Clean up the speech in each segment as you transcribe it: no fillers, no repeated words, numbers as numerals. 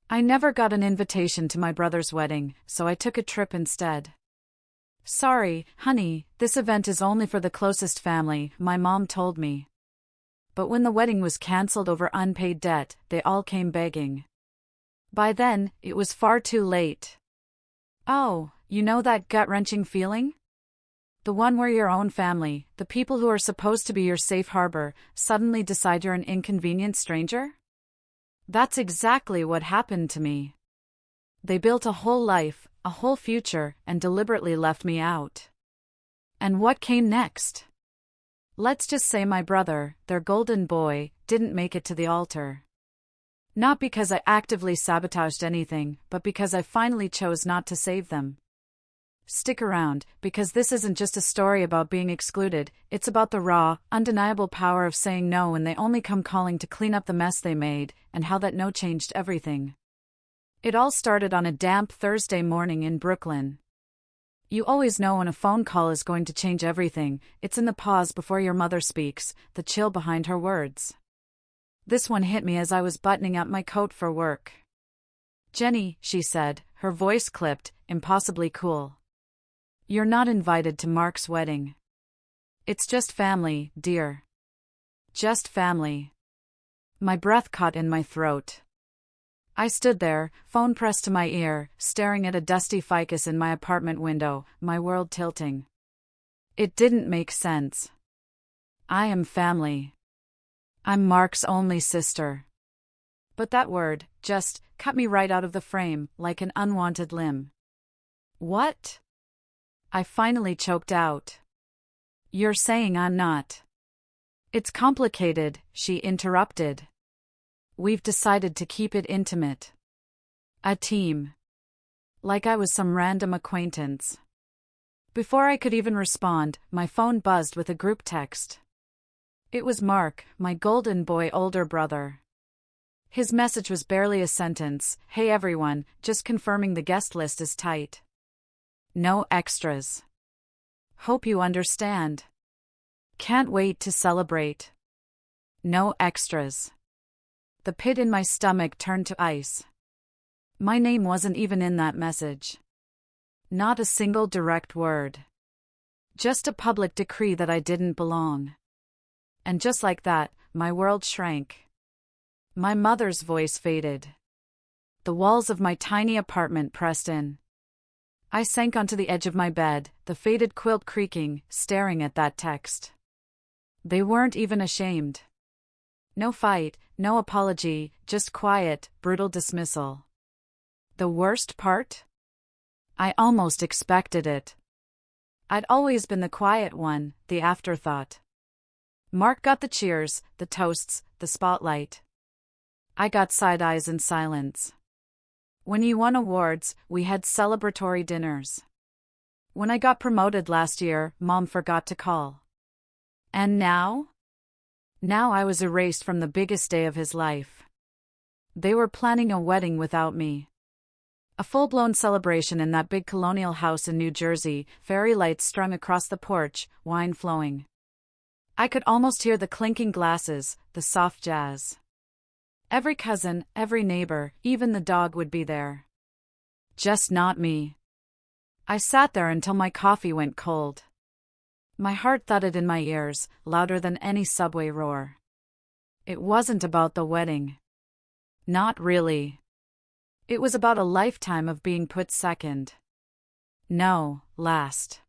I never got an invitation to my brother's wedding, so I took a trip instead. Sorry, honey, this event is only for the closest family, my mom told me. But when the wedding was cancelled over unpaid debt, they all came begging. By then, it was far too late. Oh, you know that gut-wrenching feeling? The one where your own family, the people who are supposed to be your safe harbor, suddenly decide you're an inconvenient stranger? That's exactly what happened to me. They built a whole life, a whole future, and deliberately left me out. And what came next? Let's just say my brother, their golden boy, didn't make it to the altar. Not because I actively sabotaged anything, but because I finally chose not to save them. Stick around, because this isn't just a story about being excluded, it's about the raw, undeniable power of saying no when they only come calling to clean up the mess they made, and how that no changed everything. It all started on a damp Thursday morning in Brooklyn. You always know when a phone call is going to change everything, it's in the pause before your mother speaks, the chill behind her words. This one hit me as I was buttoning up my coat for work. "Jenny," she said, her voice clipped, impossibly cool. "You're not invited to Mark's wedding. It's just family, dear. Just family." My breath caught in my throat. I stood there, phone pressed to my ear, staring at a dusty ficus in my apartment window, my world tilting. It didn't make sense. I am family. I'm Mark's only sister. But that word, just, cut me right out of the frame, like an unwanted limb. "What?" I finally choked out. "You're saying I'm not." "It's complicated," she interrupted. "We've decided to keep it intimate. A team. Like I was some random acquaintance." Before I could even respond, my phone buzzed with a group text. It was Mark, my golden boy older brother. His message was barely a sentence. "Hey everyone, just confirming the guest list is tight. No extras. Hope you understand. Can't wait to celebrate. No extras." The pit in my stomach turned to ice. My name wasn't even in that message. Not a single direct word. Just a public decree that I didn't belong. And just like that, my world shrank. My mother's voice faded. The walls of my tiny apartment pressed in. I sank onto the edge of my bed, the faded quilt creaking, staring at that text. They weren't even ashamed. No fight, no apology, just quiet, brutal dismissal. The worst part? I almost expected it. I'd always been the quiet one, the afterthought. Mark got the cheers, the toasts, the spotlight. I got side eyes and silence. When he won awards, we had celebratory dinners. When I got promoted last year, Mom forgot to call. And now? Now I was erased from the biggest day of his life. They were planning a wedding without me. A full-blown celebration in that big colonial house in New Jersey, fairy lights strung across the porch, wine flowing. I could almost hear the clinking glasses, the soft jazz. Every cousin, every neighbor, even the dog would be there. Just not me. I sat there until my coffee went cold. My heart thudded in my ears, louder than any subway roar. It wasn't about the wedding. Not really. It was about a lifetime of being put second. No, last.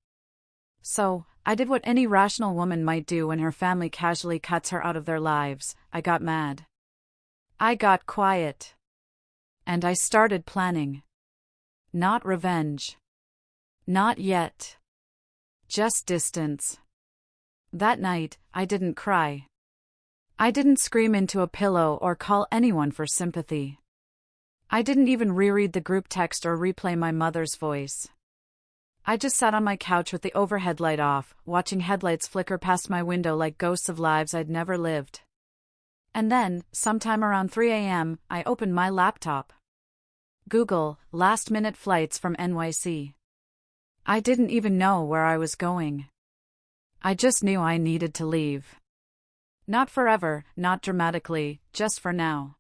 So, I did what any rational woman might do when her family casually cuts her out of their lives. I got mad. I got quiet. And I started planning. Not revenge. Not yet. Just distance. That night, I didn't cry. I didn't scream into a pillow or call anyone for sympathy. I didn't even reread the group text or replay my mother's voice. I just sat on my couch with the overhead light off, watching headlights flicker past my window like ghosts of lives I'd never lived. And then, sometime around 3 a.m., I opened my laptop. Google, last-minute flights from NYC. I didn't even know where I was going. I just knew I needed to leave. Not forever, not dramatically, just for now.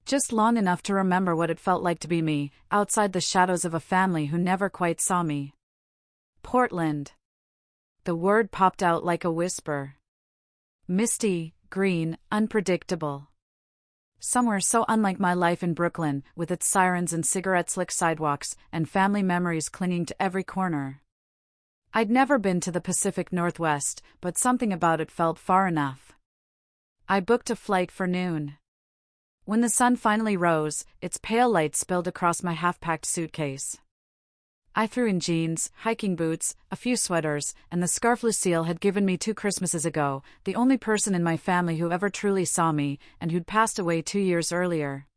Just long enough to remember what it felt like to be me, outside the shadows of a family who never quite saw me. Portland. The word popped out like a whisper. Misty, green, unpredictable. Somewhere so unlike my life in Brooklyn, with its sirens and cigarette-slick sidewalks, and family memories clinging to every corner. I'd never been to the Pacific Northwest, but something about it felt far enough. I booked a flight for noon. When the sun finally rose, its pale light spilled across my half-packed suitcase. I threw in jeans, hiking boots, a few sweaters, and the scarf Lucille had given me 2 Christmases ago, the only person in my family who ever truly saw me, and who'd passed away 2 years earlier.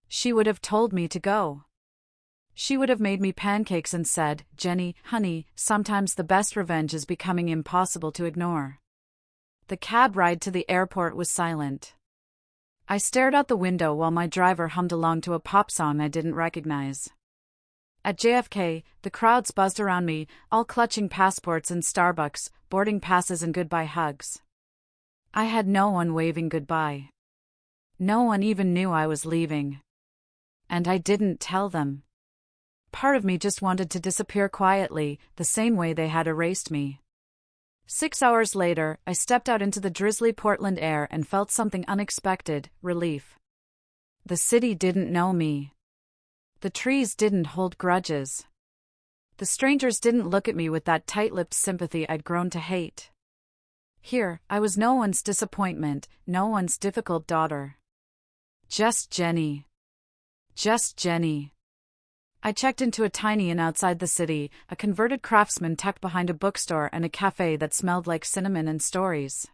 She would have told me to go. She would have made me pancakes and said, "Jenny, honey, sometimes the best revenge is becoming impossible to ignore." The cab ride to the airport was silent. I stared out the window while my driver hummed along to a pop song I didn't recognize. At JFK, the crowds buzzed around me, all clutching passports and Starbucks, boarding passes and goodbye hugs. I had no one waving goodbye. No one even knew I was leaving. And I didn't tell them. Part of me just wanted to disappear quietly, the same way they had erased me. 6 hours later, I stepped out into the drizzly Portland air and felt something unexpected, relief. The city didn't know me. The trees didn't hold grudges. The strangers didn't look at me with that tight-lipped sympathy I'd grown to hate. Here, I was no one's disappointment, no one's difficult daughter. Just Jenny. Just Jenny. I checked into a tiny inn outside the city, a converted craftsman tucked behind a bookstore and a cafe that smelled like cinnamon and stories.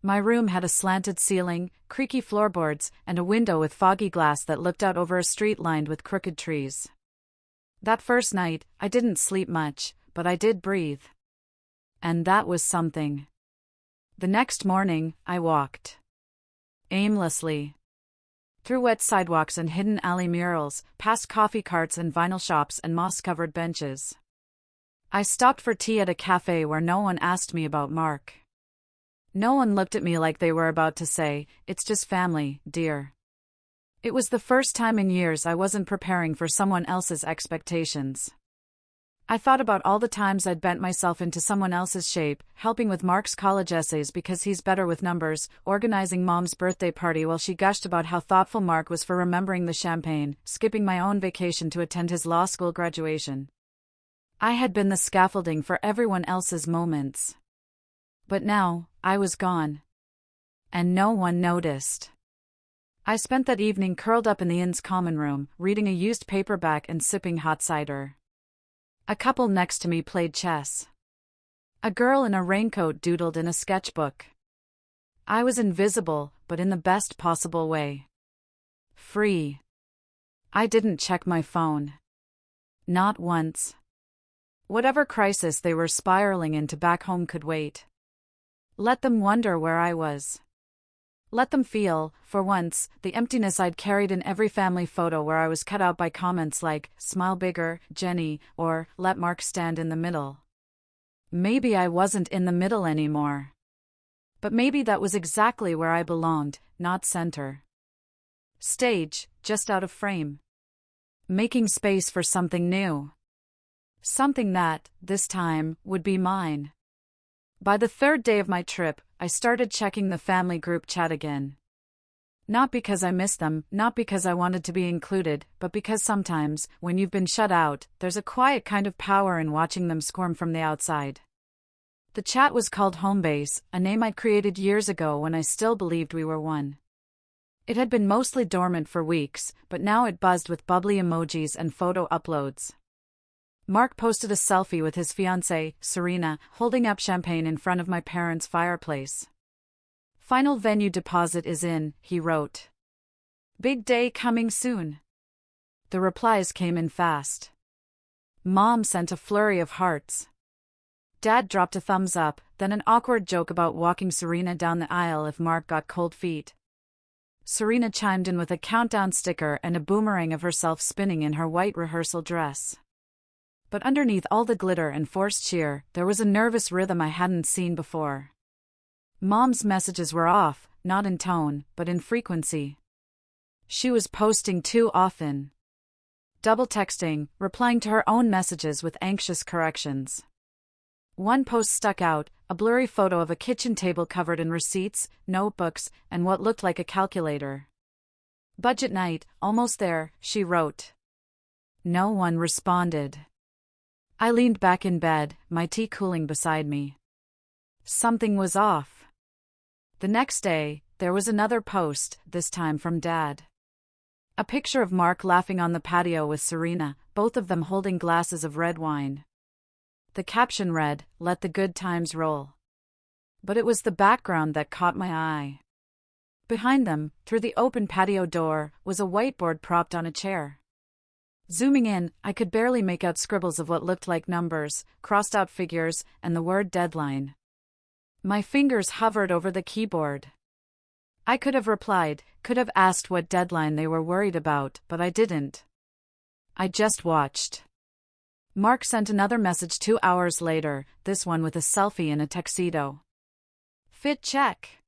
My room had a slanted ceiling, creaky floorboards, and a window with foggy glass that looked out over a street lined with crooked trees. That first night, I didn't sleep much, but I did breathe. And that was something. The next morning, I walked. Aimlessly. Through wet sidewalks and hidden alley murals, past coffee carts and vinyl shops and moss-covered benches. I stopped for tea at a cafe where no one asked me about Mark. No one looked at me like they were about to say, "It's just family, dear." It was the first time in years I wasn't preparing for someone else's expectations. I thought about all the times I'd bent myself into someone else's shape, helping with Mark's college essays because he's better with numbers, organizing Mom's birthday party while she gushed about how thoughtful Mark was for remembering the champagne, skipping my own vacation to attend his law school graduation. I had been the scaffolding for everyone else's moments. But now, I was gone. And no one noticed. I spent that evening curled up in the inn's common room, reading a used paperback and sipping hot cider. A couple next to me played chess. A girl in a raincoat doodled in a sketchbook. I was invisible, but in the best possible way. Free. I didn't check my phone. Not once. Whatever crisis they were spiraling into back home could wait. Let them wonder where I was. Let them feel, for once, the emptiness I'd carried in every family photo where I was cut out by comments like, "Smile bigger, Jenny," or "Let Mark stand in the middle." Maybe I wasn't in the middle anymore. But maybe that was exactly where I belonged, not center. Stage, just out of frame. Making space for something new. Something that, this time, would be mine. By the 3rd day of my trip, I started checking the family group chat again. Not because I missed them, not because I wanted to be included, but because sometimes, when you've been shut out, there's a quiet kind of power in watching them squirm from the outside. The chat was called Homebase, a name I'd created years ago when I still believed we were one. It had been mostly dormant for weeks, but now it buzzed with bubbly emojis and photo uploads. Mark posted a selfie with his fiancée, Serena, holding up champagne in front of my parents' fireplace. "Final venue deposit is in," he wrote. "Big day coming soon." The replies came in fast. Mom sent a flurry of hearts. Dad dropped a thumbs up, then an awkward joke about walking Serena down the aisle if Mark got cold feet. Serena chimed in with a countdown sticker and a boomerang of herself spinning in her white rehearsal dress. But underneath all the glitter and forced cheer, there was a nervous rhythm I hadn't seen before. Mom's messages were off, not in tone, but in frequency. She was posting too often. Double texting, replying to her own messages with anxious corrections. One post stuck out, a blurry photo of a kitchen table covered in receipts, notebooks, and what looked like a calculator. "Budget night, almost there," she wrote. No one responded. I leaned back in bed, my tea cooling beside me. Something was off. The next day, there was another post, this time from Dad. A picture of Mark laughing on the patio with Serena, both of them holding glasses of red wine. The caption read, "Let the good times roll." But it was the background that caught my eye. Behind them, through the open patio door, was a whiteboard propped on a chair. Zooming in, I could barely make out scribbles of what looked like numbers, crossed-out figures, and the word deadline. My fingers hovered over the keyboard. I could have replied, could have asked what deadline they were worried about, but I didn't. I just watched. Mark sent another message 2 hours later, this one with a selfie in a tuxedo. "Fit check.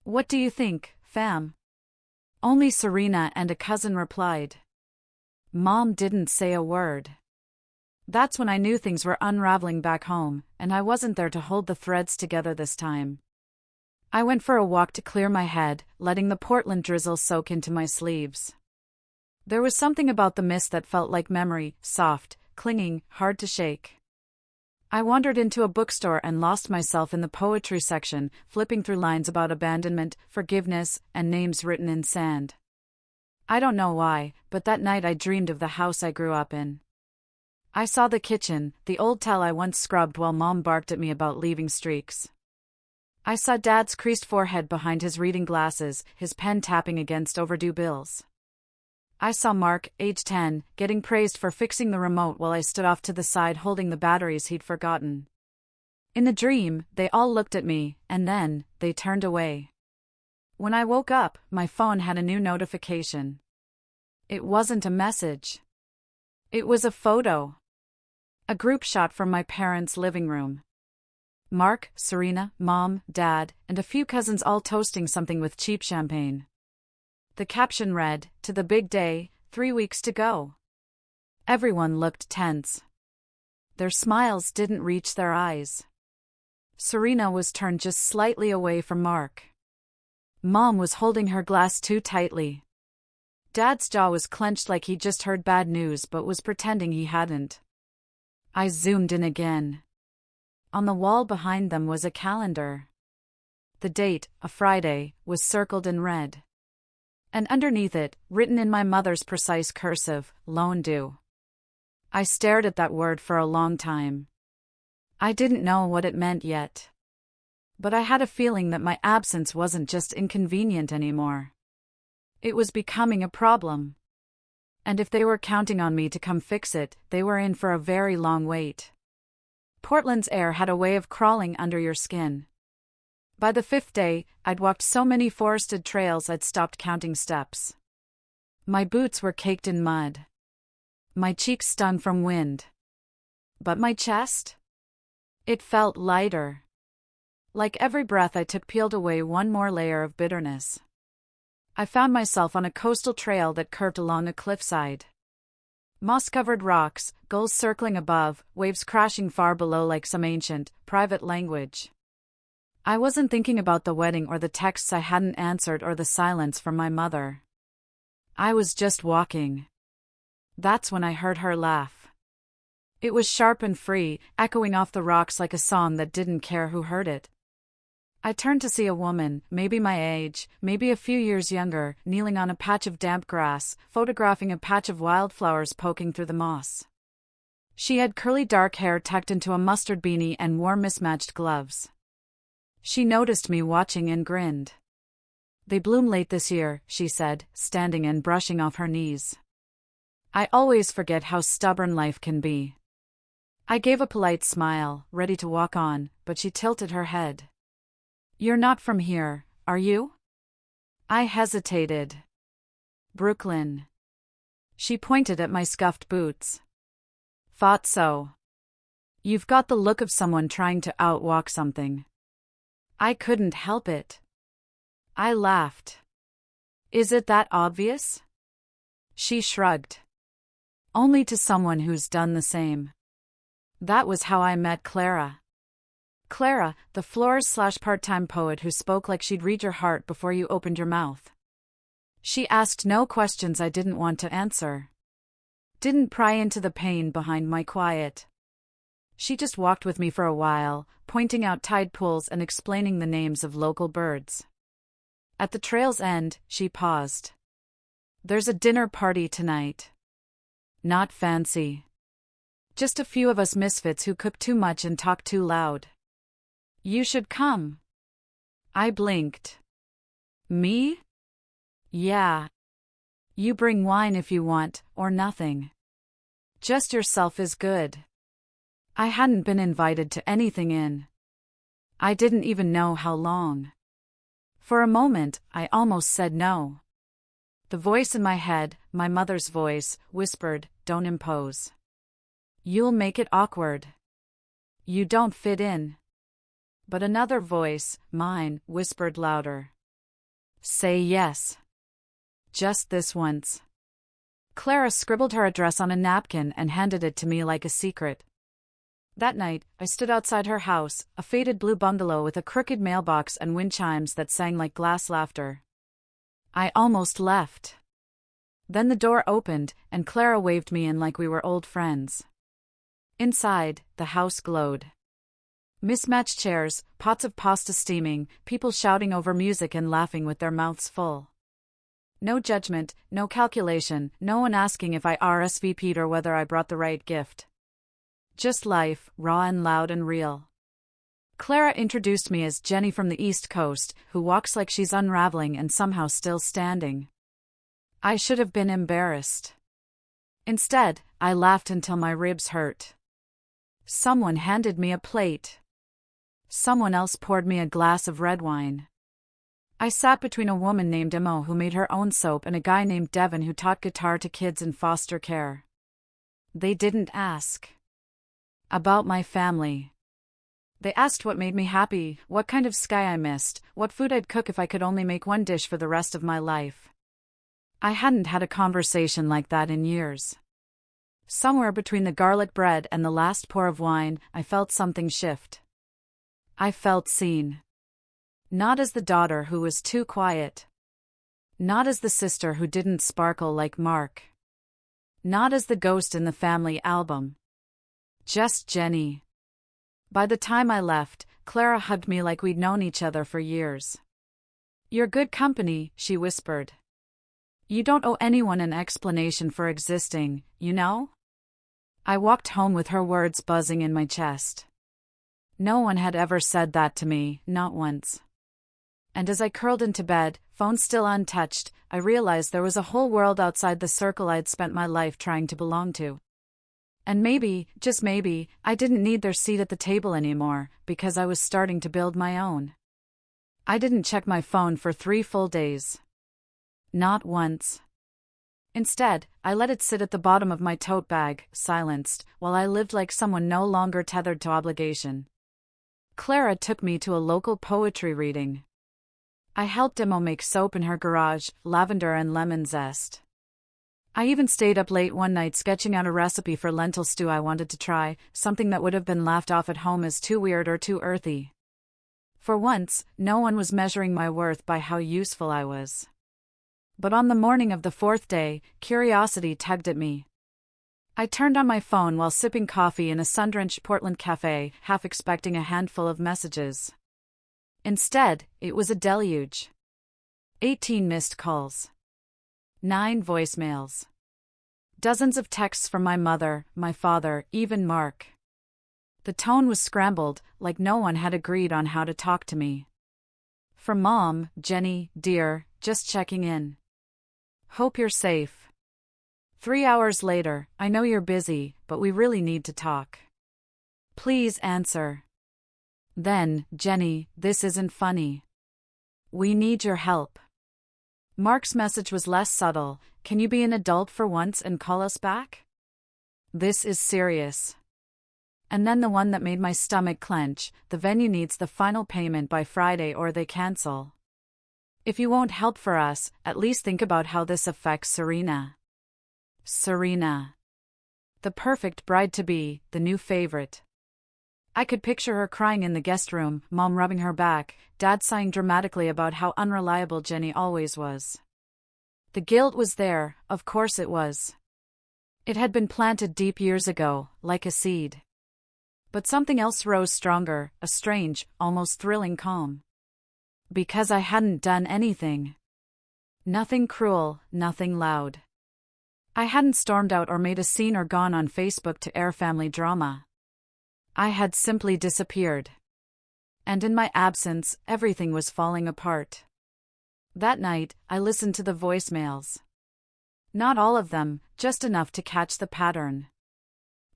What do you think, fam?" Only Serena and a cousin replied. Mom didn't say a word. That's when I knew things were unraveling back home, and I wasn't there to hold the threads together this time. I went for a walk to clear my head, letting the Portland drizzle soak into my sleeves. There was something about the mist that felt like memory, soft, clinging, hard to shake. I wandered into a bookstore and lost myself in the poetry section, flipping through lines about abandonment, forgiveness, and names written in sand. I don't know why, but that night I dreamed of the house I grew up in. I saw the kitchen, the old towel I once scrubbed while Mom barked at me about leaving streaks. I saw Dad's creased forehead behind his reading glasses, his pen tapping against overdue bills. I saw Mark, age 10, getting praised for fixing the remote while I stood off to the side holding the batteries he'd forgotten. In the dream, they all looked at me, and then, they turned away. When I woke up, my phone had a new notification. It wasn't a message. It was a photo. A group shot from my parents' living room. Mark, Serena, Mom, Dad, and a few cousins all toasting something with cheap champagne. The caption read, "To the big day, 3 weeks to go." Everyone looked tense. Their smiles didn't reach their eyes. Serena was turned just slightly away from Mark. Mom was holding her glass too tightly. Dad's jaw was clenched like he just heard bad news but was pretending he hadn't. I zoomed in again. On the wall behind them was a calendar. The date, a Friday, was circled in red. And underneath it, written in my mother's precise cursive, "Loan due." I stared at that word for a long time. I didn't know what it meant yet. But I had a feeling that my absence wasn't just inconvenient anymore. It was becoming a problem. And if they were counting on me to come fix it, they were in for a very long wait. Portland's air had a way of crawling under your skin. By the 5th day, I'd walked so many forested trails I'd stopped counting steps. My boots were caked in mud. My cheeks stung from wind. But my chest? It felt lighter. Like every breath I took peeled away one more layer of bitterness. I found myself on a coastal trail that curved along a cliffside. Moss-covered rocks, gulls circling above, waves crashing far below like some ancient, private language. I wasn't thinking about the wedding or the texts I hadn't answered or the silence from my mother. I was just walking. That's when I heard her laugh. It was sharp and free, echoing off the rocks like a song that didn't care who heard it. I turned to see a woman, maybe my age, maybe a few years younger, kneeling on a patch of damp grass, photographing a patch of wildflowers poking through the moss. She had curly dark hair tucked into a mustard beanie and wore mismatched gloves. She noticed me watching and grinned. "They bloom late this year," she said, standing and brushing off her knees. I always forget how stubborn life can be. I gave a polite smile, ready to walk on, but she tilted her head. "You're not from here, are you?" I hesitated. "Brooklyn." She pointed at my scuffed boots. "Thought so. You've got the look of someone trying to outwalk something." I couldn't help it. I laughed. Is it that obvious? She shrugged. Only to someone who's done the same. That was how I met Clara. Clara, the florist/part-time poet who spoke like she'd read your heart before you opened your mouth. She asked no questions I didn't want to answer. Didn't pry into the pain behind my quiet. She just walked with me for a while, pointing out tide pools and explaining the names of local birds. At the trail's end, she paused. There's a dinner party tonight. Not fancy. Just a few of us misfits who cook too much and talk too loud. You should come. I blinked. Me? Yeah. You bring wine if you want, or nothing. Just yourself is good. I hadn't been invited to anything in. I didn't even know how long. For a moment, I almost said no. The voice in my head, my mother's voice, whispered, "Don't impose. You'll make it awkward. You don't fit in." But another voice, mine, whispered louder. "Say yes. Just this once." Clara scribbled her address on a napkin and handed it to me like a secret. That night, I stood outside her house, a faded blue bungalow with a crooked mailbox and wind chimes that sang like glass laughter. I almost left. Then the door opened, and Clara waved me in like we were old friends. Inside, the house glowed. Mismatched chairs, pots of pasta steaming, people shouting over music and laughing with their mouths full. No judgment, no calculation, no one asking if I RSVP'd or whether I brought the right gift. Just life, raw and loud and real. Clara introduced me as Jenny from the East Coast, who walks like she's unraveling and somehow still standing. I should have been embarrassed. Instead, I laughed until my ribs hurt. Someone handed me a plate. Someone else poured me a glass of red wine. I sat between a woman named Emo who made her own soap and a guy named Devin who taught guitar to kids in foster care. They didn't ask about my family. They asked what made me happy, what kind of sky I missed, what food I'd cook if I could only make one dish for the rest of my life. I hadn't had a conversation like that in years. Somewhere between the garlic bread and the last pour of wine, I felt something shift. I felt seen. Not as the daughter who was too quiet. Not as the sister who didn't sparkle like Mark. Not as the ghost in the family album. Just Jenny. By the time I left, Clara hugged me like we'd known each other for years. "You're good company," she whispered. "You don't owe anyone an explanation for existing, you know?" I walked home with her words buzzing in my chest. No one had ever said that to me, not once. And as I curled into bed, phone still untouched, I realized there was a whole world outside the circle I'd spent my life trying to belong to. And maybe, just maybe, I didn't need their seat at the table anymore, because I was starting to build my own. I didn't check my phone for 3 full days. Not once. Instead, I let it sit at the bottom of my tote bag, silenced, while I lived like someone no longer tethered to obligation. Clara took me to a local poetry reading. I helped Emo make soap in her garage, lavender and lemon zest. I even stayed up late one night sketching out a recipe for lentil stew I wanted to try, something that would have been laughed off at home as too weird or too earthy. For once, no one was measuring my worth by how useful I was. But on the morning of the 4th day, curiosity tugged at me. I turned on my phone while sipping coffee in a sun-drenched Portland cafe, half expecting a handful of messages. Instead, it was a deluge. 18 missed calls. 9 voicemails. Dozens of texts from my mother, my father, even Mark. The tone was scrambled, like no one had agreed on how to talk to me. From Mom, "Jenny, dear, just checking in. Hope you're safe. 3 hours later, I know you're busy, but we really need to talk. Please answer." Then, "Jenny, this isn't funny. We need your help." Mark's message was less subtle. "Can you be an adult for once and call us back? This is serious." And then the one that made my stomach clench: "The venue needs the final payment by Friday or they cancel." If you won't help for us, at least think about how this affects Serena. Serena. The perfect bride-to-be, the new favorite. I could picture her crying in the guest room, Mom rubbing her back, Dad sighing dramatically about how unreliable Jenny always was. The guilt was there, of course it was. It had been planted deep years ago, like a seed. But something else rose stronger, a strange, almost thrilling calm. Because I hadn't done anything. Nothing cruel, nothing loud. I hadn't stormed out or made a scene or gone on Facebook to air family drama. I had simply disappeared. And in my absence, everything was falling apart. That night, I listened to the voicemails. Not all of them, just enough to catch the pattern.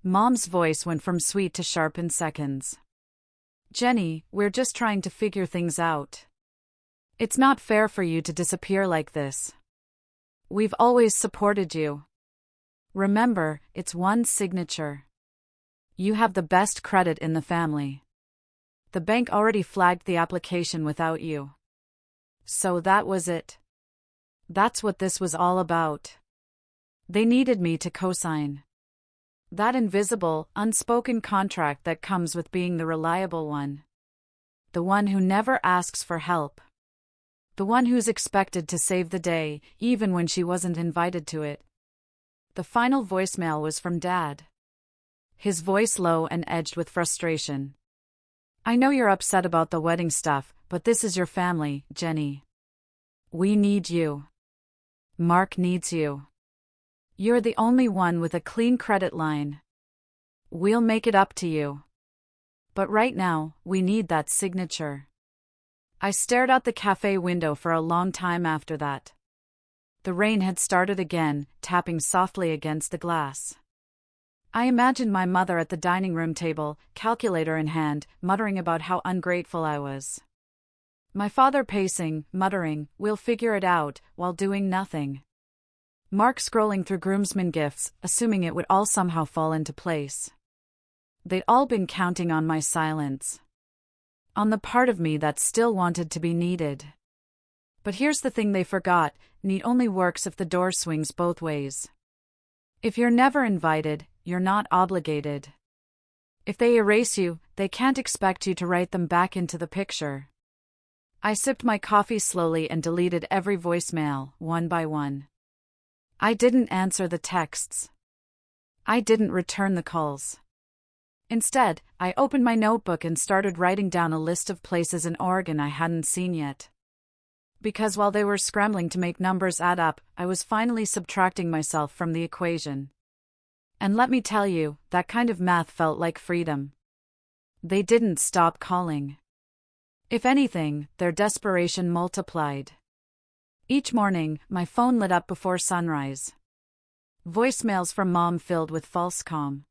Mom's voice went from sweet to sharp in seconds. Jenny, we're just trying to figure things out. It's not fair for you to disappear like this. We've always supported you. Remember, it's one signature. You have the best credit in the family. The bank already flagged the application without you. So that was it. That's what this was all about. They needed me to co-sign. That invisible, unspoken contract that comes with being the reliable one. The one who never asks for help. The one who's expected to save the day, even when she wasn't invited to it. The final voicemail was from Dad. His voice low and edged with frustration. I know you're upset about the wedding stuff, but this is your family, Jenny. We need you. Mark needs you. You're the only one with a clean credit line. We'll make it up to you. But right now, we need that signature. I stared out the cafe window for a long time after that. The rain had started again, tapping softly against the glass. I imagined my mother at the dining room table, calculator in hand, muttering about how ungrateful I was. My father pacing, muttering, "We'll figure it out," while doing nothing. Mark scrolling through groomsmen gifts, assuming it would all somehow fall into place. They'd all been counting on my silence. On the part of me that still wanted to be needed. But here's the thing they forgot, need only works if the door swings both ways. If you're never invited, you're not obligated. If they erase you, they can't expect you to write them back into the picture. I sipped my coffee slowly and deleted every voicemail, one by one. I didn't answer the texts. I didn't return the calls. Instead, I opened my notebook and started writing down a list of places in Oregon I hadn't seen yet. Because while they were scrambling to make numbers add up, I was finally subtracting myself from the equation. And let me tell you, that kind of math felt like freedom. They didn't stop calling. If anything, their desperation multiplied. Each morning, my phone lit up before sunrise. Voicemails from Mom filled with false calm.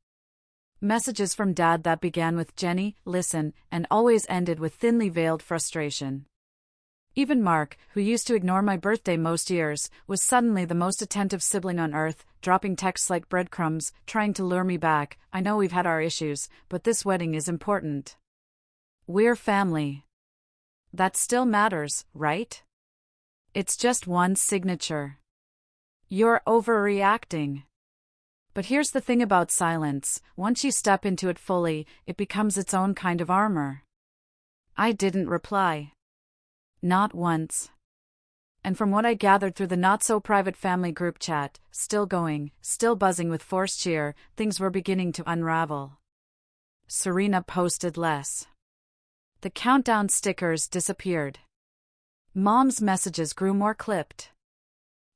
Messages from Dad that began with "Jenny, listen," and always ended with thinly veiled frustration. Even Mark, who used to ignore my birthday most years, was suddenly the most attentive sibling on earth, dropping texts like breadcrumbs, trying to lure me back. I know we've had our issues, but this wedding is important. We're family. That still matters, right? It's just one signature. You're overreacting. But here's the thing about silence, once you step into it fully, it becomes its own kind of armor. I didn't reply. Not once. And from what I gathered through the not-so-private family group chat, still going, still buzzing with forced cheer, things were beginning to unravel. Serena posted less. The countdown stickers disappeared. Mom's messages grew more clipped.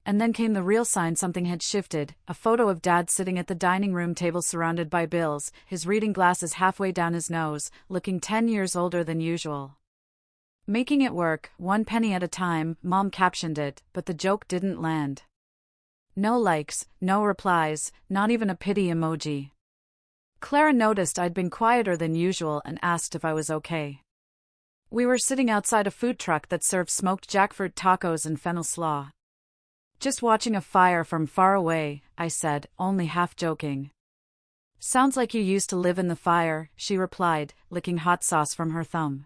And then came the real sign something had shifted, a photo of Dad sitting at the dining room table surrounded by bills, his reading glasses halfway down his nose, looking 10 years older than usual. Making it work, one penny at a time, Mom captioned it, but the joke didn't land. No likes, no replies, not even a pity emoji. Clara noticed I'd been quieter than usual and asked if I was okay. We were sitting outside a food truck that served smoked jackfruit tacos and fennel slaw. Just watching a fire from far away, I said, only half joking. Sounds like you used to live in the fire, she replied, licking hot sauce from her thumb.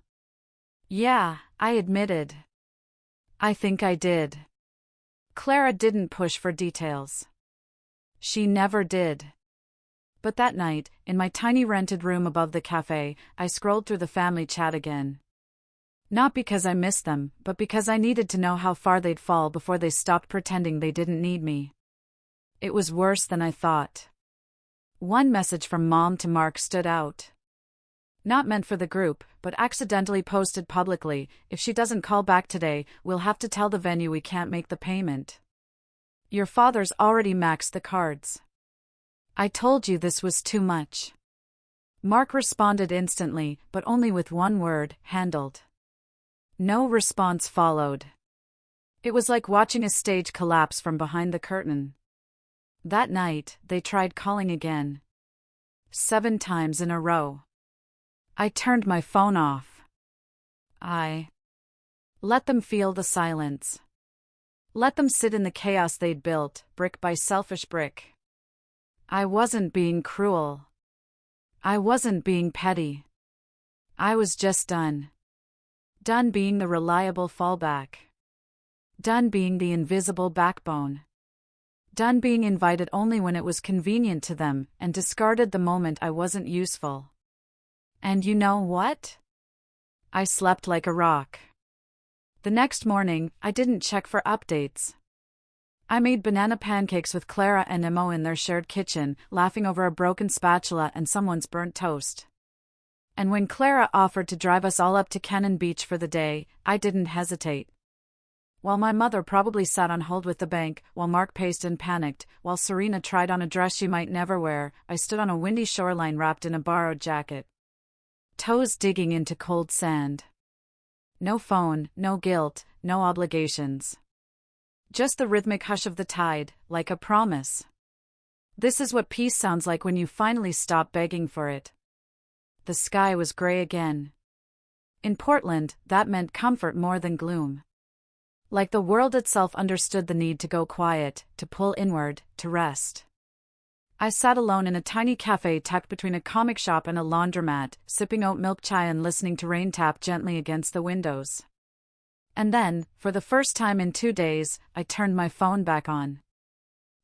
Yeah, I admitted. I think I did. Clara didn't push for details. She never did. But that night, in my tiny rented room above the cafe, I scrolled through the family chat again. Not because I missed them, but because I needed to know how far they'd fall before they stopped pretending they didn't need me. It was worse than I thought. One message from Mom to Mark stood out. Not meant for the group, but accidentally posted publicly. If she doesn't call back today, we'll have to tell the venue we can't make the payment. Your father's already maxed the cards. I told you this was too much. Mark responded instantly, but only with one word: handled. No response followed. It was like watching a stage collapse from behind the curtain. That night, they tried calling again. 7 times in a row. I turned my phone off. I let them feel the silence. Let them sit in the chaos they'd built, brick by selfish brick. I wasn't being cruel. I wasn't being petty. I was just done. Done being the reliable fallback. Done being the invisible backbone. Done being invited only when it was convenient to them, and discarded the moment I wasn't useful. And you know what? I slept like a rock. The next morning, I didn't check for updates. I made banana pancakes with Clara and Emo in their shared kitchen, laughing over a broken spatula and someone's burnt toast. And when Clara offered to drive us all up to Cannon Beach for the day, I didn't hesitate. While my mother probably sat on hold with the bank, while Mark paced and panicked, while Serena tried on a dress she might never wear, I stood on a windy shoreline wrapped in a borrowed jacket. Toes digging into cold sand. No phone, no guilt, no obligations. Just the rhythmic hush of the tide, like a promise. This is what peace sounds like when you finally stop begging for it. The sky was gray again. In Portland, that meant comfort more than gloom. Like the world itself understood the need to go quiet, to pull inward, to rest. I sat alone in a tiny cafe tucked between a comic shop and a laundromat, sipping oat milk chai and listening to rain tap gently against the windows. And then, for the first time in 2 days, I turned my phone back on.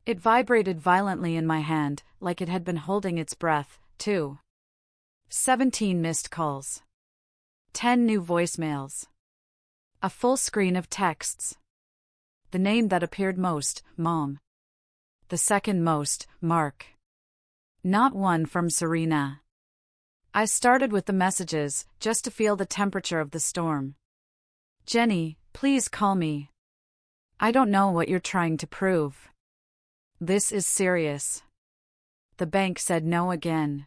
It vibrated violently in my hand, like it had been holding its breath, too. 17 missed calls. 10 new voicemails. A full screen of texts. The name that appeared most, Mom. The second most, Mark. Not one from Serena. I started with the messages, just to feel the temperature of the storm. Jenny, please call me. I don't know what you're trying to prove. This is serious. The bank said no again.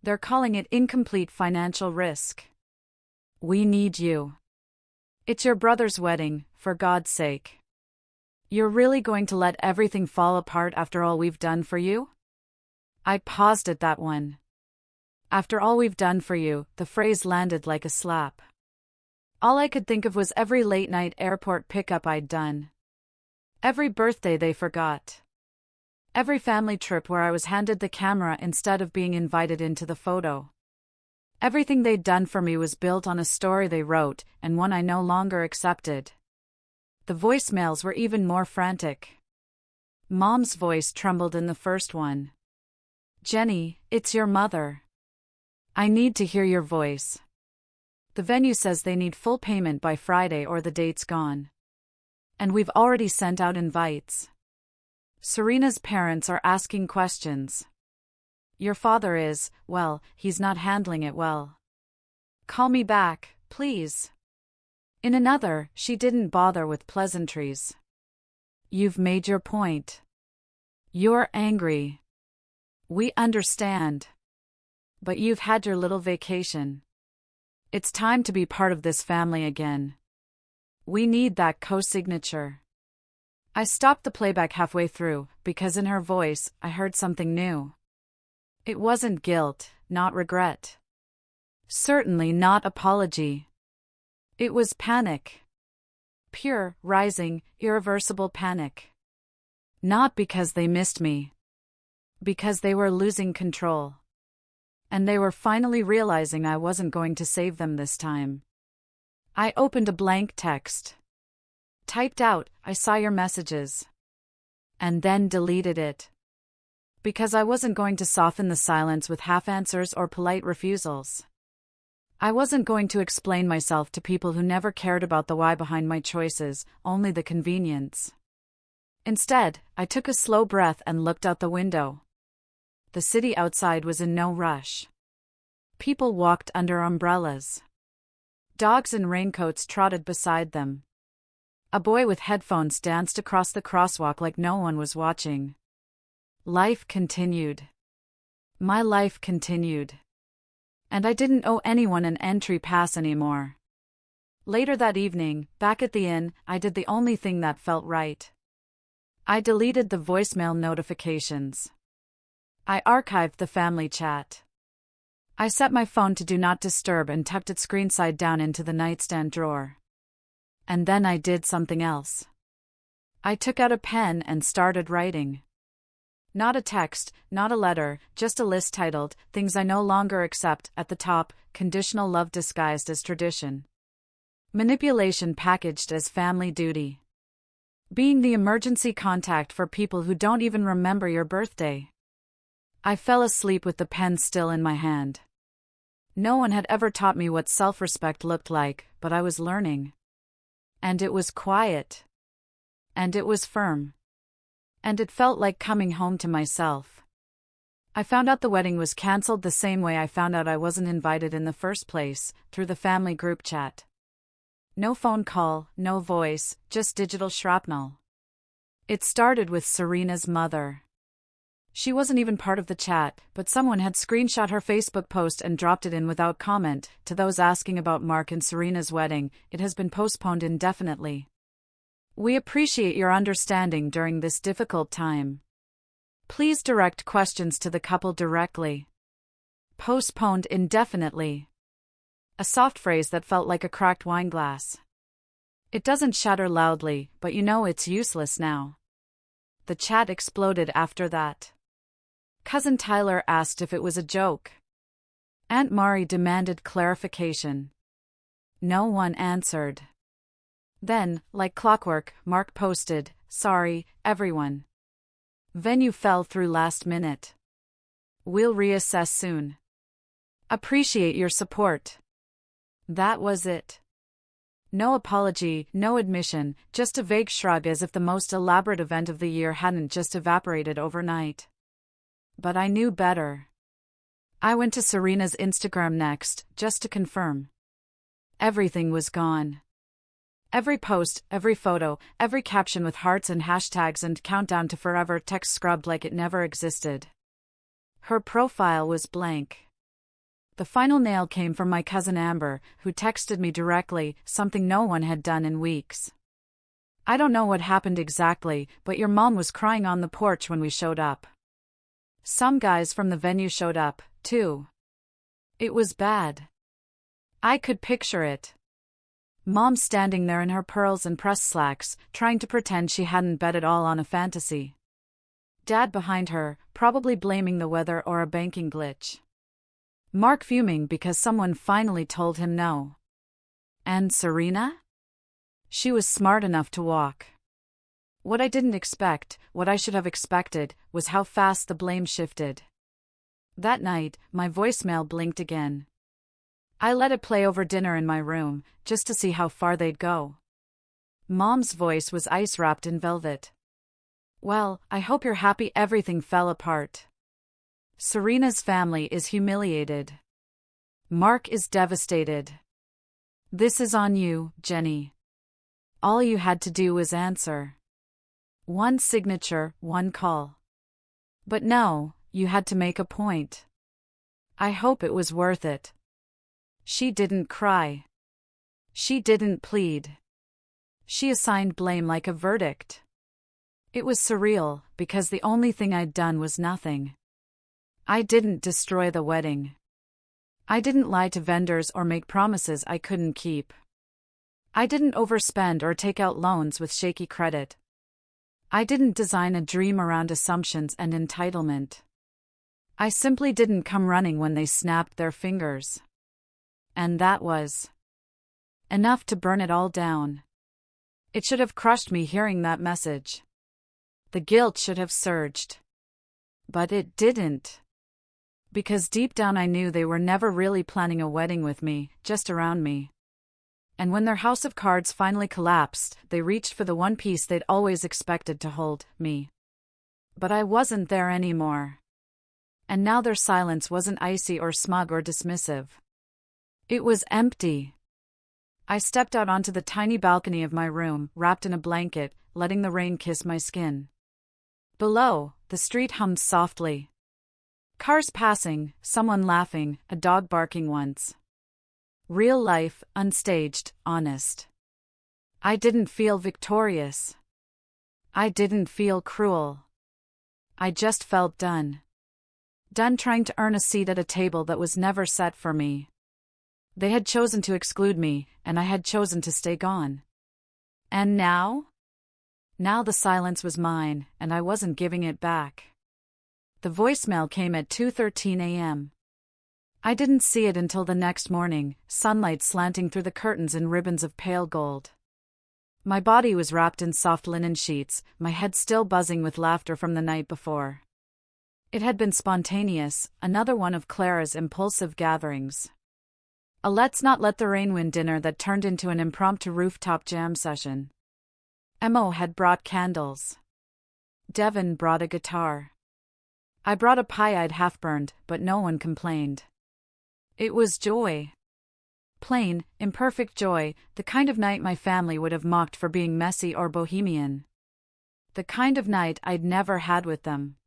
They're calling it incomplete financial risk. We need you. It's your brother's wedding, for God's sake. You're really going to let everything fall apart after all we've done for you? I paused at that one. After all we've done for you, the phrase landed like a slap. All I could think of was every late-night airport pickup I'd done. Every birthday they forgot. Every family trip where I was handed the camera instead of being invited into the photo. Everything they'd done for me was built on a story they wrote, and one I no longer accepted. The voicemails were even more frantic. Mom's voice trembled in the first one. Jenny, it's your mother. I need to hear your voice. The venue says they need full payment by Friday or the date's gone. And we've already sent out invites. Serena's parents are asking questions. Your father is, well, he's not handling it well. Call me back, please. In another, she didn't bother with pleasantries. You've made your point. You're angry. We understand. But you've had your little vacation. It's time to be part of this family again. We need that co-signature. I stopped the playback halfway through, because in her voice, I heard something new. It wasn't guilt, not regret. Certainly not apology. It was panic. Pure, rising, irreversible panic. Not because they missed me. Because they were losing control. And they were finally realizing I wasn't going to save them this time. I opened a blank text. Typed out, "I saw your messages." And then deleted it. Because I wasn't going to soften the silence with half answers or polite refusals. I wasn't going to explain myself to people who never cared about the why behind my choices, only the convenience. Instead, I took a slow breath and looked out the window. The city outside was in no rush. People walked under umbrellas. Dogs in raincoats trotted beside them. A boy with headphones danced across the crosswalk like no one was watching. Life continued. My life continued. And I didn't owe anyone an entry pass anymore. Later that evening, back at the inn, I did the only thing that felt right. I deleted the voicemail notifications. I archived the family chat. I set my phone to do not disturb and tucked it screen side down into the nightstand drawer. And then I did something else. I took out a pen and started writing. Not a text, not a letter, just a list titled, "Things I No Longer Accept," at the top, conditional love disguised as tradition. Manipulation packaged as family duty. Being the emergency contact for people who don't even remember your birthday. I fell asleep with the pen still in my hand. No one had ever taught me what self-respect looked like, but I was learning. And it was quiet. And it was firm. And it felt like coming home to myself. I found out the wedding was cancelled the same way I found out I wasn't invited in the first place, through the family group chat. No phone call, no voice, just digital shrapnel. It started with Serena's mother. She wasn't even part of the chat, but someone had screenshot her Facebook post and dropped it in without comment. "To those asking about Mark and Serena's wedding, it has been postponed indefinitely. We appreciate your understanding during this difficult time. Please direct questions to the couple directly. Postponed indefinitely." A soft phrase that felt like a cracked wine glass. It doesn't shatter loudly, but you know it's useless now. The chat exploded after that. Cousin Tyler asked if it was a joke. Aunt Mari demanded clarification. No one answered. Then, like clockwork, Mark posted, "Sorry, everyone. Venue fell through last minute. We'll reassess soon. Appreciate your support." That was it. No apology, no admission, just a vague shrug as if the most elaborate event of the year hadn't just evaporated overnight. But I knew better. I went to Serena's Instagram next, just to confirm. Everything was gone. Every post, every photo, every caption with hearts and hashtags and countdown to forever text scrubbed like it never existed. Her profile was blank. The final nail came from my cousin Amber, who texted me directly, something no one had done in weeks. "I don't know what happened exactly, but your mom was crying on the porch when we showed up. Some guys from the venue showed up, too. It was bad. I could picture it. Mom standing there in her pearls and pressed slacks, trying to pretend she hadn't bet it all on a fantasy. Dad behind her, probably blaming the weather or a banking glitch. Mark fuming because someone finally told him no. And Serena? She was smart enough to walk. What I didn't expect, what I should have expected, was how fast the blame shifted. That night, my voicemail blinked again. I let it play over dinner in my room, just to see how far they'd go. Mom's voice was ice-wrapped in velvet. "Well, I hope you're happy everything fell apart. Serena's family is humiliated. Mark is devastated. This is on you, Jenny. All you had to do was answer. One signature, one call. But no, you had to make a point. I hope it was worth it." She didn't cry. She didn't plead. She assigned blame like a verdict. It was surreal, because the only thing I'd done was nothing. I didn't destroy the wedding. I didn't lie to vendors or make promises I couldn't keep. I didn't overspend or take out loans with shaky credit. I didn't design a dream around assumptions and entitlement. I simply didn't come running when they snapped their fingers. And that was enough to burn it all down. It should have crushed me hearing that message. The guilt should have surged. But it didn't. Because deep down I knew they were never really planning a wedding with me, just around me. And when their house of cards finally collapsed, they reached for the one piece they'd always expected to hold, me. But I wasn't there anymore. And now their silence wasn't icy or smug or dismissive. It was empty. I stepped out onto the tiny balcony of my room, wrapped in a blanket, letting the rain kiss my skin. Below, the street hummed softly. Cars passing, someone laughing, a dog barking once. Real life, unstaged, honest. I didn't feel victorious. I didn't feel cruel. I just felt done. Done trying to earn a seat at a table that was never set for me. They had chosen to exclude me, and I had chosen to stay gone. And now? Now the silence was mine, and I wasn't giving it back. The voicemail came at 2:13 a.m. I didn't see it until the next morning, sunlight slanting through the curtains in ribbons of pale gold. My body was wrapped in soft linen sheets, my head still buzzing with laughter from the night before. It had been spontaneous, another one of Clara's impulsive gatherings. A let's not let the rain win dinner that turned into an impromptu rooftop jam session. Mo had brought candles. Devin brought a guitar. I brought a pie I'd half-burned, but no one complained. It was joy. Plain, imperfect joy, the kind of night my family would have mocked for being messy or bohemian. The kind of night I'd never had with them.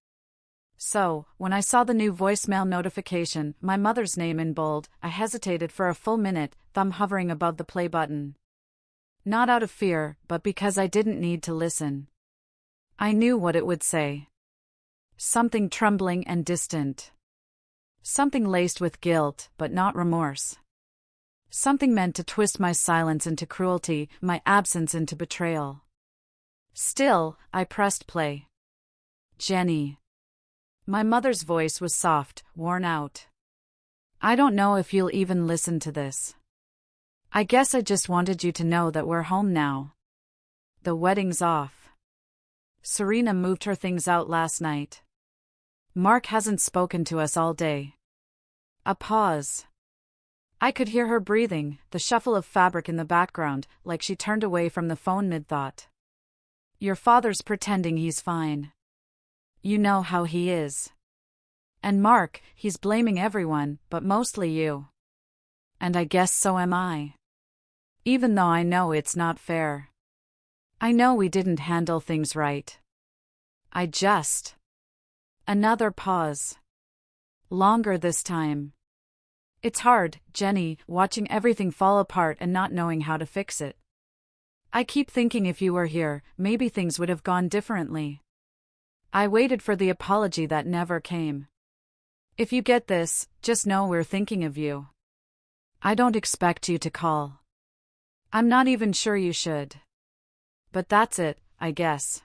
So, when I saw the new voicemail notification, my mother's name in bold, I hesitated for a full minute, thumb hovering above the play button. Not out of fear, but because I didn't need to listen. I knew what it would say. Something trembling and distant. Something laced with guilt, but not remorse. Something meant to twist my silence into cruelty, my absence into betrayal. Still, I pressed play. Jenny. My mother's voice was soft, worn out. I don't know if you'll even listen to this. I guess I just wanted you to know that we're home now. The wedding's off. Serena moved her things out last night. Mark hasn't spoken to us all day. A pause. I could hear her breathing, the shuffle of fabric in the background, like she turned away from the phone mid-thought. Your father's pretending he's fine. You know how he is. And Mark, he's blaming everyone, but mostly you. And I guess so am I. Even though I know it's not fair. I know we didn't handle things right. Another pause. Longer this time. It's hard, Jenny, watching everything fall apart and not knowing how to fix it. I keep thinking if you were here, maybe things would have gone differently. I waited for the apology that never came. If you get this, just know we're thinking of you. I don't expect you to call. I'm not even sure you should. But that's it, I guess.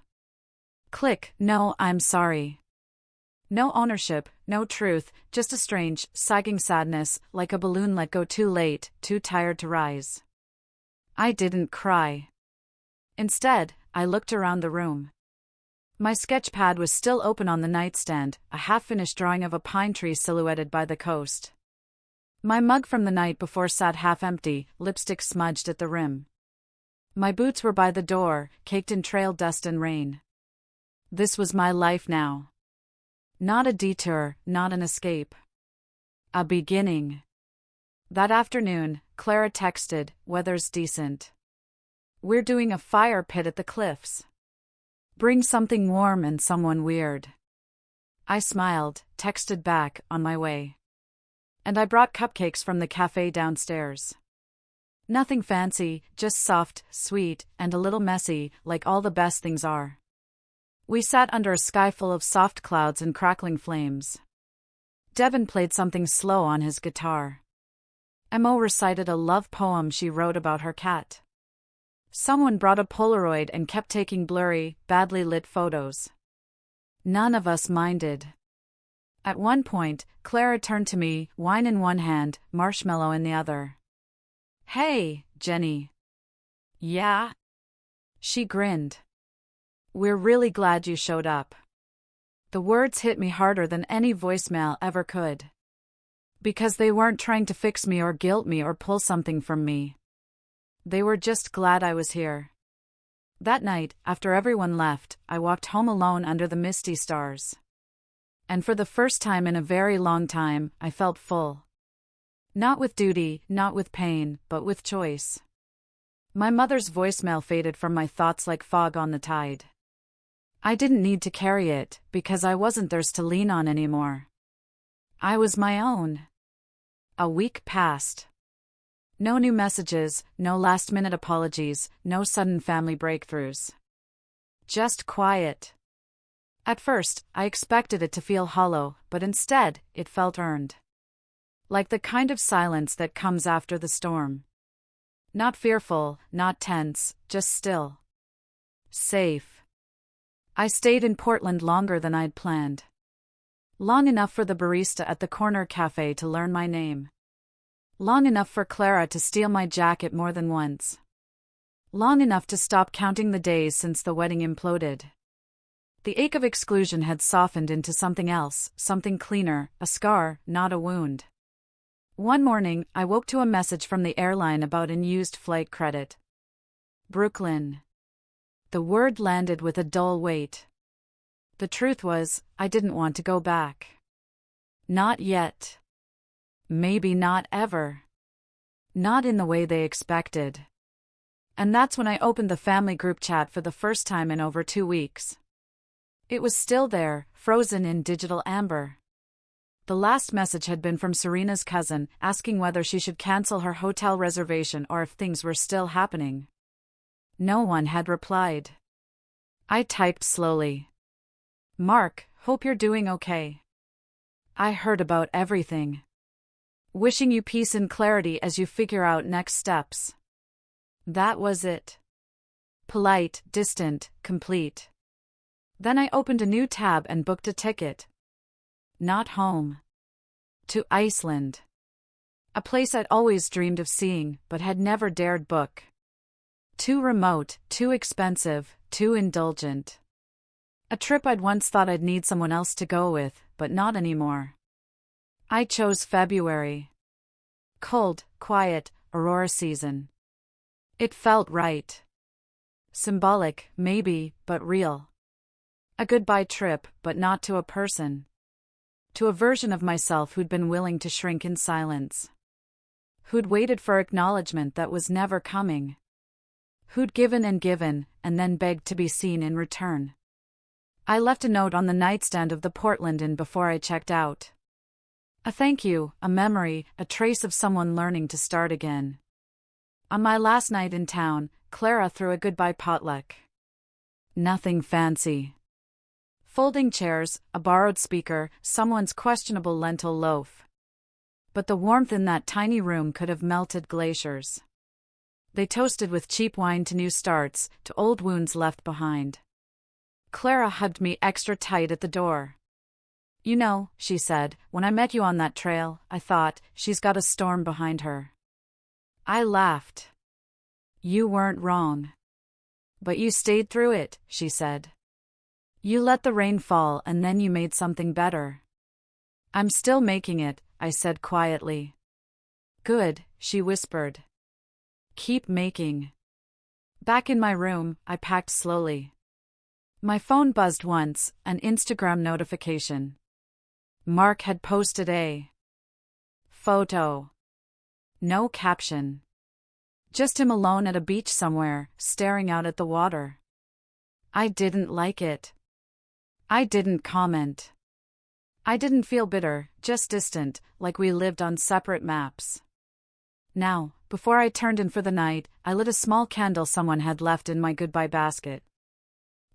Click, no, I'm sorry. No ownership, no truth, just a strange, sagging sadness, like a balloon let go too late, too tired to rise. I didn't cry. Instead, I looked around the room. My sketch pad was still open on the nightstand, a half-finished drawing of a pine tree silhouetted by the coast. My mug from the night before sat half-empty, lipstick smudged at the rim. My boots were by the door, caked in trail dust and rain. This was my life now. Not a detour, not an escape. A beginning. That afternoon, Clara texted, "Weather's decent. We're doing a fire pit at the cliffs. Bring something warm and someone weird." I smiled, texted back, "On my way." And I brought cupcakes from the cafe downstairs. Nothing fancy, just soft, sweet, and a little messy, like all the best things are. We sat under a sky full of soft clouds and crackling flames. Devin played something slow on his guitar. Mo recited a love poem she wrote about her cat. Someone brought a Polaroid and kept taking blurry, badly lit photos. None of us minded. At one point, Clara turned to me, wine in one hand, marshmallow in the other. "Hey, Jenny." "Yeah?" She grinned. "We're really glad you showed up." The words hit me harder than any voicemail ever could. Because they weren't trying to fix me or guilt me or pull something from me. They were just glad I was here. That night, after everyone left, I walked home alone under the misty stars. And for the first time in a very long time, I felt full. Not with duty, not with pain, but with choice. My mother's voicemail faded from my thoughts like fog on the tide. I didn't need to carry it, because I wasn't theirs to lean on anymore. I was my own. A week passed. No new messages, no last-minute apologies, no sudden family breakthroughs. Just quiet. At first, I expected it to feel hollow, but instead, it felt earned. Like the kind of silence that comes after the storm. Not fearful, not tense, just still. Safe. I stayed in Portland longer than I'd planned. Long enough for the barista at the corner cafe to learn my name. Long enough for Clara to steal my jacket more than once. Long enough to stop counting the days since the wedding imploded. The ache of exclusion had softened into something else, something cleaner, a scar, not a wound. One morning, I woke to a message from the airline about unused flight credit. Brooklyn. The word landed with a dull weight. The truth was, I didn't want to go back. Not yet. Maybe not ever. Not in the way they expected. And that's when I opened the family group chat for the first time in over 2 weeks. It was still there, frozen in digital amber. The last message had been from Serena's cousin, asking whether she should cancel her hotel reservation or if things were still happening. No one had replied. I typed slowly. "Mark, hope you're doing okay. I heard about everything. Wishing you peace and clarity as you figure out next steps." That was it. Polite, distant, complete. Then I opened a new tab and booked a ticket. Not home. To Iceland. A place I'd always dreamed of seeing, but had never dared book. Too remote, too expensive, too indulgent. A trip I'd once thought I'd need someone else to go with, but not anymore. I chose February. Cold, quiet, aurora season. It felt right. Symbolic, maybe, but real. A goodbye trip, but not to a person. To a version of myself who'd been willing to shrink in silence. Who'd waited for acknowledgement that was never coming. Who'd given, and then begged to be seen in return. I left a note on the nightstand of the Portland Inn before I checked out. A thank you, a memory, a trace of someone learning to start again. On my last night in town, Clara threw a goodbye potluck. Nothing fancy. Folding chairs, a borrowed speaker, someone's questionable lentil loaf. But the warmth in that tiny room could have melted glaciers. They toasted with cheap wine to new starts, to old wounds left behind. Clara hugged me extra tight at the door. "You know," she said, "when I met you on that trail, I thought, she's got a storm behind her." I laughed. "You weren't wrong. But you stayed through it," she said. "You let the rain fall and then you made something better." "I'm still making it," I said quietly. "Good," she whispered. "Keep making." Back in my room, I packed slowly. My phone buzzed once, an Instagram notification. Mark had posted a photo. No caption. Just him alone at a beach somewhere, staring out at the water. I didn't like it. I didn't comment. I didn't feel bitter, just distant, like we lived on separate maps. Now, before I turned in for the night, I lit a small candle someone had left in my goodbye basket.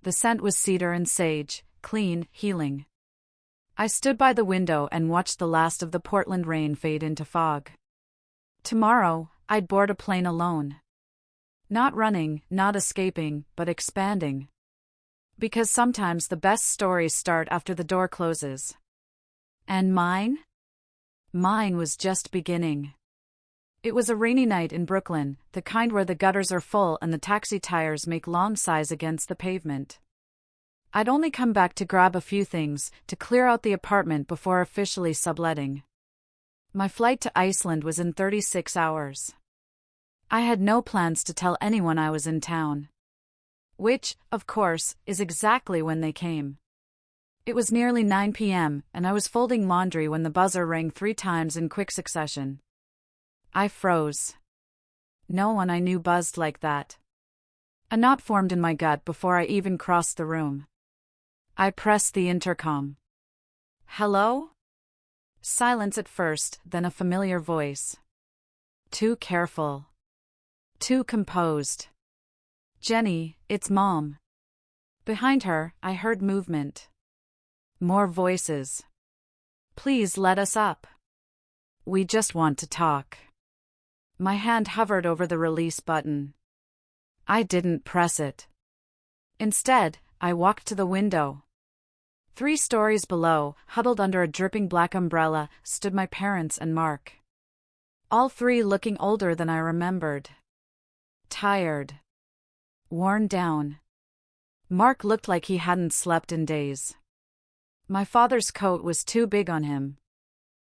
The scent was cedar and sage, clean, healing. I stood by the window and watched the last of the Portland rain fade into fog. Tomorrow, I'd board a plane alone. Not running, not escaping, but expanding. Because sometimes the best stories start after the door closes. And mine? Mine was just beginning. It was a rainy night in Brooklyn, the kind where the gutters are full and the taxi tires make long sighs against the pavement. I'd only come back to grab a few things, to clear out the apartment before officially subletting. My flight to Iceland was in 36 hours. I had no plans to tell anyone I was in town. Which, of course, is exactly when they came. It was nearly 9 p.m., and I was folding laundry when the buzzer rang 3 times in quick succession. I froze. No one I knew buzzed like that. A knot formed in my gut before I even crossed the room. I pressed the intercom. Hello? Silence at first, then a familiar voice. Too careful. Too composed. Jenny, it's Mom. Behind her, I heard movement. More voices. Please let us up. We just want to talk. My hand hovered over the release button. I didn't press it. Instead, I walked to the window. 3 stories below, huddled under a dripping black umbrella, stood my parents and Mark. All 3 looking older than I remembered. Tired. Worn down. Mark looked like he hadn't slept in days. My father's coat was too big on him.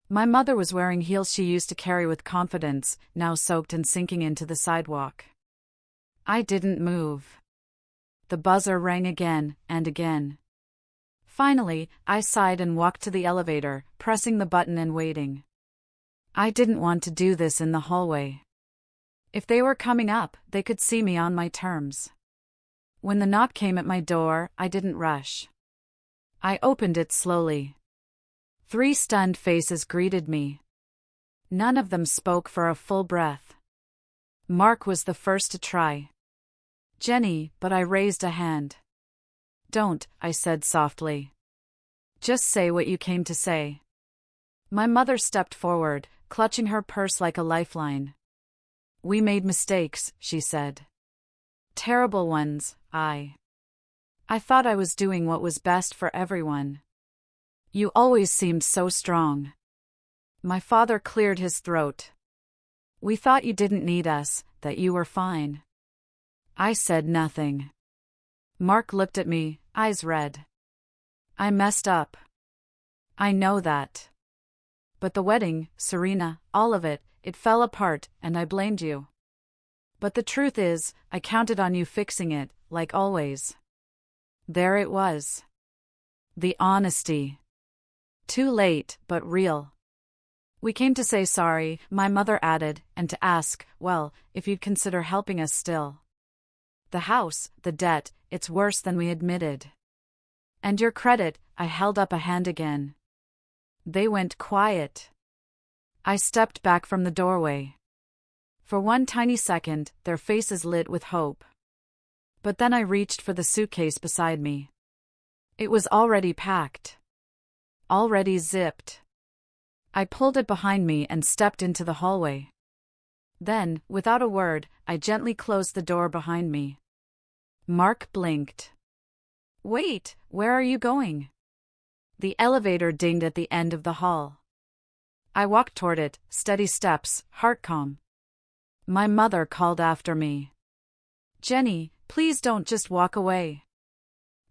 My mother was wearing heels she used to carry with confidence, now soaked and sinking into the sidewalk. I didn't move. The buzzer rang again and again. Finally, I sighed and walked to the elevator, pressing the button and waiting. I didn't want to do this in the hallway. If they were coming up, they could see me on my terms. When the knock came at my door, I didn't rush. I opened it slowly. 3 stunned faces greeted me. None of them spoke for a full breath. Mark was the first to try. Jenny, but I raised a hand. Don't, I said softly. Just say what you came to say. My mother stepped forward, clutching her purse like a lifeline. We made mistakes, she said. Terrible ones, I thought I was doing what was best for everyone. You always seemed so strong. My father cleared his throat. We thought you didn't need us, that you were fine. I said nothing. Mark looked at me, eyes red. I messed up. I know that. But the wedding, Serena, all of it, it fell apart, and I blamed you. But the truth is, I counted on you fixing it, like always. There it was. The honesty. Too late, but real. We came to say sorry, my mother added, and to ask, well, if you'd consider helping us still. The house, the debt, it's worse than we admitted. And your credit, I held up a hand again. They went quiet. I stepped back from the doorway. For one tiny second, their faces lit with hope. But then I reached for the suitcase beside me. It was already packed. Already zipped. I pulled it behind me and stepped into the hallway. Then, without a word, I gently closed the door behind me. Mark blinked. Wait, where are you going? The elevator dinged at the end of the hall. I walked toward it, steady steps, heart calm. My mother called after me. Jenny, please don't just walk away.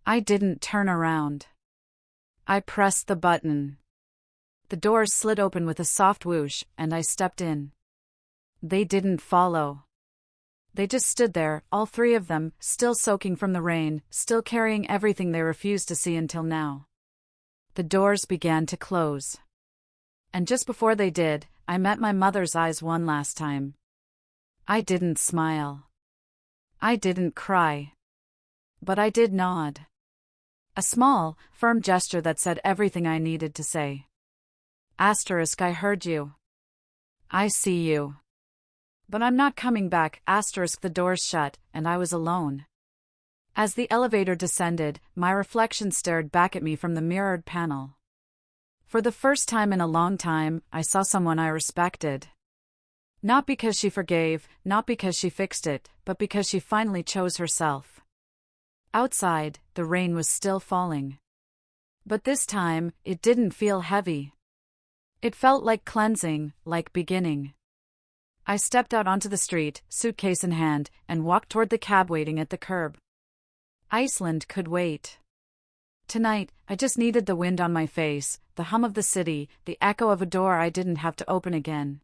I didn't turn around. I pressed the button. The doors slid open with a soft whoosh, and I stepped in. They didn't follow. They just stood there, all 3 of them, still soaking from the rain, still carrying everything they refused to see until now. The doors began to close. And just before they did, I met my mother's eyes one last time. I didn't smile. I didn't cry. But I did nod. A small, firm gesture that said everything I needed to say. Asterisk, I heard you. I see you. But I'm not coming back, asterisk, the doors shut, and I was alone. As the elevator descended, my reflection stared back at me from the mirrored panel. For the first time in a long time, I saw someone I respected. Not because she forgave, not because she fixed it, but because she finally chose herself. Outside, the rain was still falling. But this time, it didn't feel heavy. It felt like cleansing, like beginning. I stepped out onto the street, suitcase in hand, and walked toward the cab waiting at the curb. Iceland could wait. Tonight, I just needed the wind on my face, the hum of the city, the echo of a door I didn't have to open again.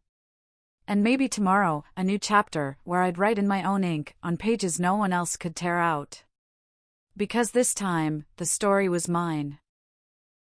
And maybe tomorrow, a new chapter, where I'd write in my own ink, on pages no one else could tear out. Because this time, the story was mine.